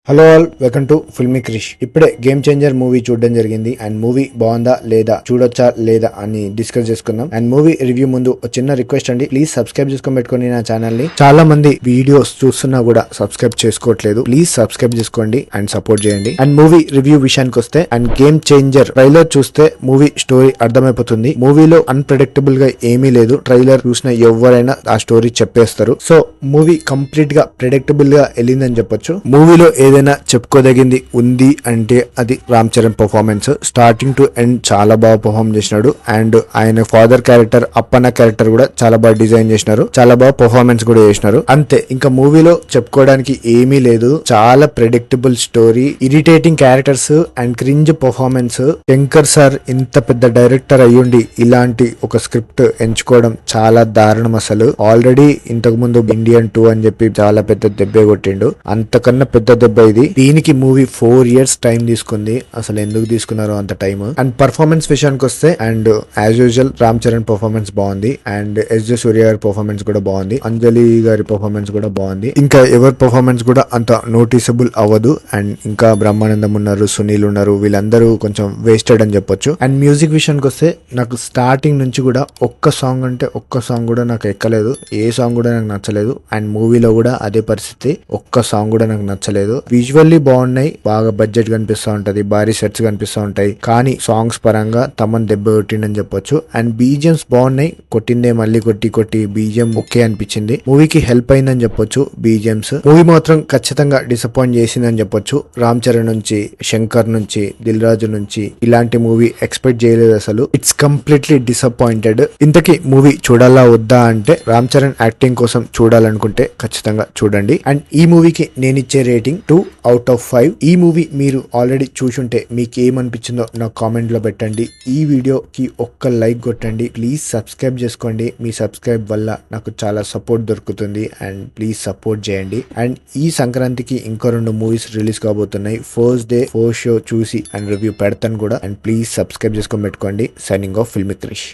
Hello all, welcome to Filmy Krish. ఇప్పుడే Game changer movie చూడడం జరిగింది అండ్ మూవీ బాగుందా లేదా, చూడొచ్చా లేదా అని డిస్కస్ చేసుకుందాం. అండ్ మూవీ రివ్యూ ముందు ఒక చిన్న రిక్వెస్ట్ అండి, ప్లీజ్ సబ్స్క్రైబ్ చేసుకొని పెట్టుకోండి నా ఛానల్ ని. చాలా మంది వీడియోస్ చూస్తున్నా కూడా సబ్స్క్రైబ్ చేసుకోవట్లేదు. ప్లీజ్ సబ్స్క్రైబ్ చేసుకోండి అండ్ సపోర్ట్ చేయండి. అండ్ మూవీ రివ్యూ విషయానికి వస్తే, అండ్ గేమ్ చేంజర్ ట్రైలర్ చూస్తే మూవీ స్టోరీ అర్థమైపోతుంది. మూవీలో అన్ప్రెడిక్టబుల్ గా ఏమీ లేదు. ట్రైలర్ చూసిన ఎవరైనా ఆ స్టోరీ చెప్పేస్తారు. సో మూవీ కంప్లీట్ గా ప్రెడిక్టబుల్ గా వెళ్ళిందని చెప్పొచ్చు. మూవీలో ఏదైనా చెప్పుకోదగింది ఉంది అంటే అది Ram Charan performance. Starting to end చాలా బాగా పర్ఫార్మ్ చేసినాడు. అండ్ ఆయన ఫాదర్ క్యారెక్టర్, అప్పన్న క్యారెక్టర్ కూడా చాలా బాగా డిజైన్ చేసినారు. చాలా బాగా పర్ఫార్మెన్స్ కూడా చేసినారు. అంతే, ఇంకా మూవీలో చెప్పుకోవడానికి ఏమీ లేదు. చాలా predictable story, irritating characters and cringe performance. Shankar sir ఇంత పెద్ద డైరెక్టర్ అయ్యుండి ఇలాంటి ఒక స్క్రిప్ట్ ఎంచుకోవడం చాలా దారుణం. అసలు ఆల్రెడీ ఇంతకు ముందు ఇండియన్ 2 అని చెప్పి చాలా పెద్ద దెబ్బే కొట్టిండు. అంతకన్నా పెద్ద దెబ్బ ఇది. దీనికి మూవీ 4 years టైం తీసుకుంది. అసలు ఎందుకు తీసుకున్నారో అంత టైం. అండ్ పర్ఫార్మెన్స్ విషయానికి వస్తే, and as usual Ram Charan performance బాగుంది. అండ్ ఎస్.జే. సూర్య గారి పర్ఫార్మెన్స్ కూడా బాగుంది. అంజలి గారి పర్ఫార్మెన్స్ కూడా బాగుంది. ఇంకా ఎవరి పర్ఫార్మెన్స్ కూడా అంత నోటీసబుల్ అవ్వదు. అండ్ ఇంకా బ్రహ్మానందం ఉన్నారు, సునీల్ ఉన్నారు. వీళ్ళందరూ కొంచెం వేస్టెడ్ అని చెప్పొచ్చు. అండ్ మ్యూజిక్ విషయానికి వస్తే, నాకు స్టార్టింగ్ నుంచి కూడా ఒక్క సాంగ్ అంటే ఒక్క సాంగ్ కూడా నాకు ఎక్కలేదు. ఏ సాంగ్ కూడా నాకు నచ్చలేదు. అండ్ మూవీలో కూడా అదే పరిస్థితి, ఒక్క సాంగ్ కూడా నాకు నచ్చలేదు. విజువల్లీ బాగున్నాయి, బాగా బడ్జెట్ కనిపిస్తూ ఉంటది, భారీ సెట్స్ కనిపిస్తూ ఉంటాయి. కానీ సాంగ్స్ పరంగా తమన్ దెబ్బ కొట్టిండని చెప్పొచ్చు. అండ్ బీజిఎంస్ బాగున్నాయి, కొట్టిందే మళ్ళీ కొట్టి బీజిఎం ఓకే అనిపించింది. మూవీకి హెల్ప్ అయిందని చెప్పొచ్చు బీజిఎంస్. మూవీ మాత్రం ఖచ్చితంగా డిసప్పాయింట్ చేసిందని చెప్పొచ్చు. రామ్ చరణ్ నుంచి, శంకర్ నుంచి, దిల్ రాజు నుంచి ఇలాంటి మూవీ ఎక్స్పెక్ట్ చేయలేదు అసలు. It's completely disappointed. ఇంతకీ మూవీ చూడాలా వద్దా అంటే, రామ్ చరణ్ యాక్టింగ్ కోసం చూడాలనుకుంటే ఖచ్చితంగా చూడండి. అండ్ ఈ మూవీకి నేను ఇచ్చే రేటింగ్ 2/5. ఈ మూవీ మీరు ఆల్రెడీ చూసుంటే మీకు ఏమనిపించిందో నాకు కామెంట్ లో పెట్టండి. ఈ వీడియోకి ఒక్క లైక్ కొట్టండి. ప్లీజ్ సబ్స్క్రైబ్ చేసుకోండి. మీ సబ్స్క్రైబ్ వల్ల నాకు చాలా సపోర్ట్ దొరుకుతుంది. అండ్ ప్లీజ్ సపోర్ట్ చేయండి. అండ్ ఈ సంక్రాంతికి ఇంకో 2 మూవీస్ రిలీజ్ కాబోతున్నాయి. ఫస్ట్ డే ఫస్ట్ షో చూసి అండ్ రివ్యూ పెడతాను కూడా. అండ్ ప్లీజ్ సబ్స్క్రైబ్ చేసుకొని పెట్టుకోండి. Signing off Filmy Krish.